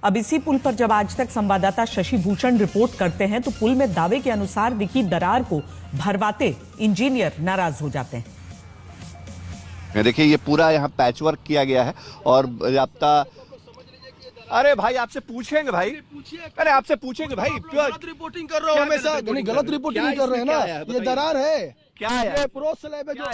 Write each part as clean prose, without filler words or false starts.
अब इसी पुल पर जब आज तक संवाददाता शशि भूषण रिपोर्ट करते हैं तो पुल में दावे के अनुसार दिखी दरार को भरवाते इंजीनियर नाराज हो जाते हैं। देखिए ये पूरा यहाँ पैचवर्क किया गया है और राब्ता। अरे भाई आपसे पूछेंगे भाई, अरे आपसे पूछेंगे भाई, गलत रिपोर्टिंग कर रहे हो हमेशा। गलत रिपोर्टिंग नहीं कर रहे हैं ना, ये दरार है। क्या है? ये प्रो स्लैब है जो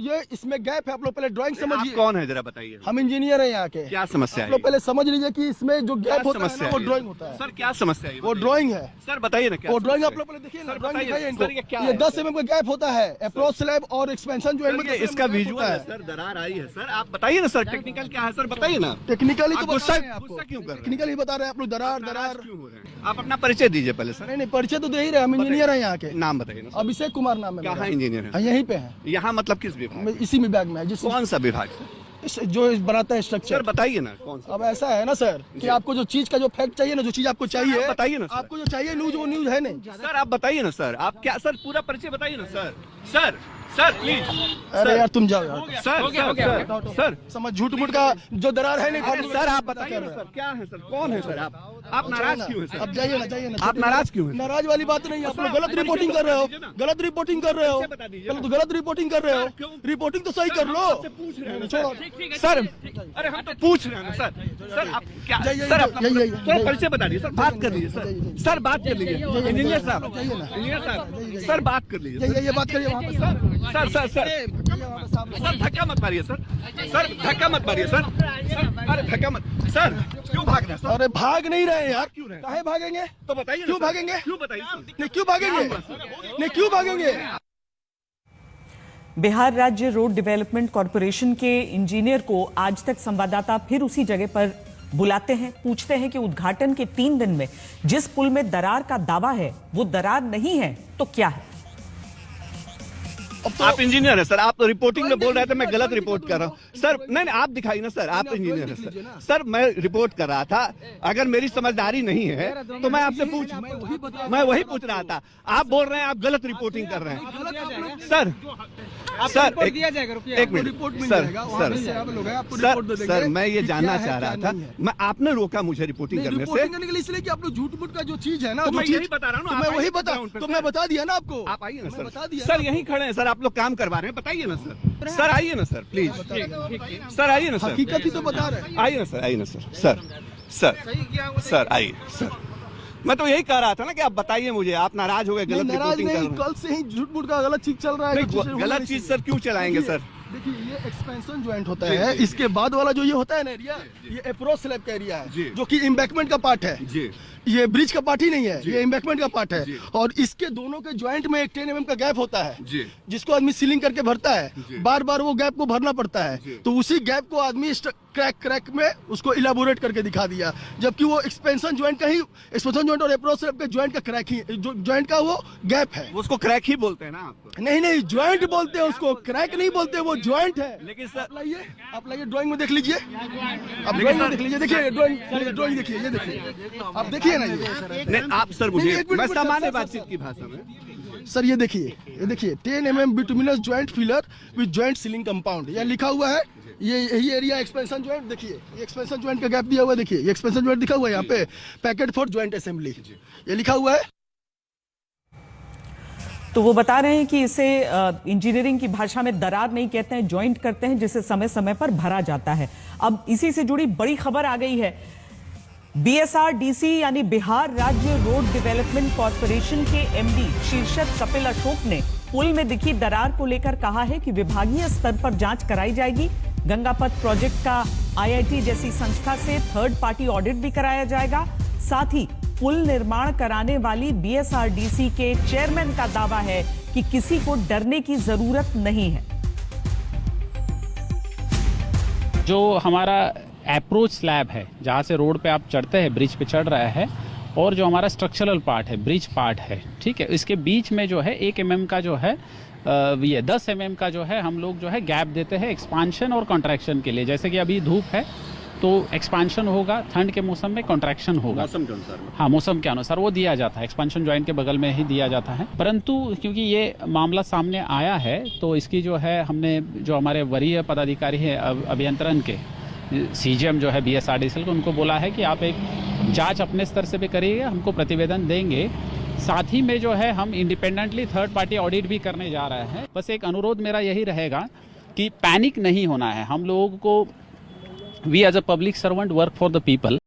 ये इसमें गैप है। आप लोग पहले ड्राइंग समझिए। आप कौन है जरा बताइए। हम इंजीनियर हैं यहाँ के। क्या समस्या है? आप लोग पहले समझ लीजिए कि इसमें जो गैप होता है वो ड्राइंग होता है। सर क्या समस्या है? वो ड्राइंग है सर बताइए ना क्या वो ड्राइंग। आप लोग पहले देखिए ना, ड्राइंग दिखाइए इनको। ये 10 mm का गैप होता है अप्रोच स्लैब और एक्सपेंशन जो है इसका विजुअल है। सर दरार आई है सर, आप बताइए ना सर टेक्निकल क्या है सर, बताइए ना। टेक्निकली तो गुस्सा क्यों कर टेक्निकली बता रहे हैं आप लोग। दरार क्यों हो रहे हैं? आप अपना परिचय दीजिए पहले सर। नहीं परिचय तो दे ही रहे, हम इंजीनियर हैं यहाँ के। नाम बताइए ना। अभिषेक कुमार नाम है। कहाँ इंजीनियर है? यहीं पे है। यहाँ मतलब किस विभाग? इसी विभाग में है। जिस कौन सा विभाग? जो बनाता है स्ट्रक्चर। सर बताइए ना कौन सा। अब ऐसा है ना सर कि आपको जो चीज का जो फैक्ट चाहिए ना, जो चीज आपको चाहिए बताइए ना। आपको जो चाहिए न्यूज वो न्यूज है नहीं। सर आप बताइए ना सर, आप क्या सर पूरा परिचय बताइए ना सर। Sir sir please. अरे यार तुम जाओ यार। सर सर समझ झूठ मूठ का जो दरार है नहीं। सर आप बताइए ना सर क्या है सर, कौन है सर? आप नाराज क्यों है सर? अब जाइए ना, जाइए ना। आप नाराज क्यों है? नाराज वाली बात नहीं है। आप लोग गलत रिपोर्टिंग कर रहे हो। गलत रिपोर्टिंग कर रहे हो। तो गलत रिपोर्टिंग कर रहे हो। रिपोर्टिंग तो सही कर लो। छोड़ो सर। अरे हम तो पूछ रहे हैं सर। सर आप क्या सर अपना परिचय बता दीजिए सर, बात कर लीजिए सर। सर बात कर लीजिए इंजीनियर साहब। इंजीनियर साहब सर बात कर लीजिए। ये बात करिए सर। सर सर सर धक्का मत मारिए सर। सर धक्का मत मारिए सर। अरे धक्का मत सर। क्यों भाग रहे हैं सर? अरे भाग नहीं रहे यार। क्यों रहे? काहे भागेंगे? तो बताइए क्यों भागेंगे? क्यों बताइए? नहीं क्यों भागेंगे? नहीं क्यों भागेंगे? बिहार राज्य रोड डेवलपमेंट कॉरपोरेशन के इंजीनियर को आज तक संवाददाता फिर उसी जगह पर बुलाते हैं, पूछते हैं कि उद्घाटन के 3 दिन में जिस पुल में दरार का दावा है वो दरार नहीं है तो क्या है? आप इंजीनियर है सर, आप तो रिपोर्टिंग में बोल रहे थे मैं गलत रिपोर्ट कर रहा हूँ सर। नहीं आप दिखाइए ना सर, आप इंजीनियर है सर। सर मैं रिपोर्ट कर रहा था, अगर मेरी समझदारी नहीं है तो मैं आपसे मैं वही पूछ रहा था। आप बोल रहे हैं आप गलत रिपोर्टिंग कर रहे हैं सर। सर एक मिनट सर मैं ये जानना चाह रहा था, मैं आपने रोका मुझे रिपोर्टिंग करने से इसलिए कि आप लोग झूठ मूठ का जो चीज है ना, तो मैं यही बता रहा हूँ। मैं वही तो मैं बता दिया ना आपको। आप आइए ना सर। सर यहीं खड़े हैं सर, आप लोग काम करवा रहे हैं, बताइए ना सर। सर आइए ना सर प्लीज। सर आइए ना सर। हकीकत ही तो बता रहे हैं। आइए ना सर, आइए ना सर। सर आइए सर। मैं तो यही कह रहा था ना कि आप बताइए मुझे, आप नाराज हो गए गलत रिपोर्टिंग कर रहे हैं। कल से ही झूठ मूठ का गलत चीज चल रहा है। गलत चीज सर क्यों चलाएंगे सर? देखिए ये एक्सपेंशन ज्वाइंट होता है, इसके बाद वाला जो ये होता है ना एरिया, ये अप्रोच स्लैब का एरिया है जो कि एम्बैंकमेंट का पार्ट है। ये ब्रिज का पार्ट ही नहीं है, ये एम्बैंकमेंट का पार्ट है। और इसके दोनों के ज्वाइंट में एक 10 mm का गैप होता है जिसको आदमी सीलिंग करके भरता है। बार बार वो गैप को भरना पड़ता है, तो उसी गैप को आदमी क्रैक में उसको इलाबोरेट करके दिखा दिया, जबकि वो एक्सपेंशन ज्वाइंट का ही, एक्सपेंशन ज्वाइंट और अप्रोच स्लैब के ज्वाइंट का क्रैक ही, ज्वाइंट का वो गैप है। उसको क्रैक ही बोलते हैं ना आप? नहीं ज्वाइंट बोलते हैं उसको, क्रैक नहीं बोलते, वो ज्वाइंट है। लेकिन सर आप लाइए ड्राइंग में देख लीजिए। आप ड्राइंग में देख लीजिए, देखिए ड्राइंग देखिए, ये देखिए आप देखिए ना ये। नहीं आप सर मुझे मैं सामान्य बातचीत की भाषा में सर ये देखिए 10 mm bituminous joint filler with joint ceiling compound, यह लिखा हुआ है। ये यही एरिया एक्सपेंशन जॉइंट, देखिए ये एक्सपेंशन जॉइंट का गैप दिया हुआ है। देखिए ये एक्सपेंशन जॉइंट दिखा हुआ है यहाँ पे, पैकेट फॉर जॉइंट असेंबली ये लिखा हुआ है। तो वो बता रहे हैं कि इसे इंजीनियरिंग की भाषा में दरार नहीं कहते हैं, जॉइंट करते हैं, जिसे समय समय पर भरा जाता है। अब इसी से जुड़ी बड़ी खबर आ गई है। BSRDC यानी बिहार राज्य रोड डेवलपमेंट कॉरपोरेशन के MD शीर्षक कपिल अशोक ने पुल में दिखी दरार को लेकर कहा है कि विभागीय स्तर पर जांच कराई जाएगी। गंगापथ प्रोजेक्ट का IIT जैसी संस्था से थर्ड पार्टी ऑडिट भी कराया जाएगा। साथ ही पुल निर्माण कराने वाली BSRDC के चेयरमैन का दावा है कि किसी को डरने की जरूरत नहीं है। जो हमारा अप्रोच स्लैब है, जहाँ से रोड पे आप चढ़ते हैं, ब्रिज पे चढ़ रहा है, और जो हमारा स्ट्रक्चरल पार्ट है, ब्रिज पार्ट है, ठीक है, इसके बीच में जो है 1 mm का जो है ये 10 mm का जो है हम लोग जो है गैप देते हैं एक्सपांशन और कॉन्ट्रैक्शन के लिए। जैसे कि अभी धूप है तो एक्सपांशन होगा, ठंड के मौसम में कॉन्ट्रैक्शन होगा। मौसम के अनुसार? हाँ मौसम के अनुसार वो दिया जाता है, एक्सपांशन ज्वाइंट के बगल में ही दिया जाता है। परंतु क्योंकि ये मामला सामने आया है तो इसकी जो है हमने जो हमारे वरीय पदाधिकारी हैं अभियंत्रण के, सीजीएम जो है बीएसआरडीसीएल को, उनको बोला है कि आप एक जांच अपने स्तर से भी करिएगा, हमको प्रतिवेदन देंगे। साथ ही में जो है हम इंडिपेंडेंटली थर्ड पार्टी ऑडिट भी करने जा रहे हैं। बस एक अनुरोध मेरा यही रहेगा कि पैनिक नहीं होना है हम लोगों को। We as a public servant work for the people.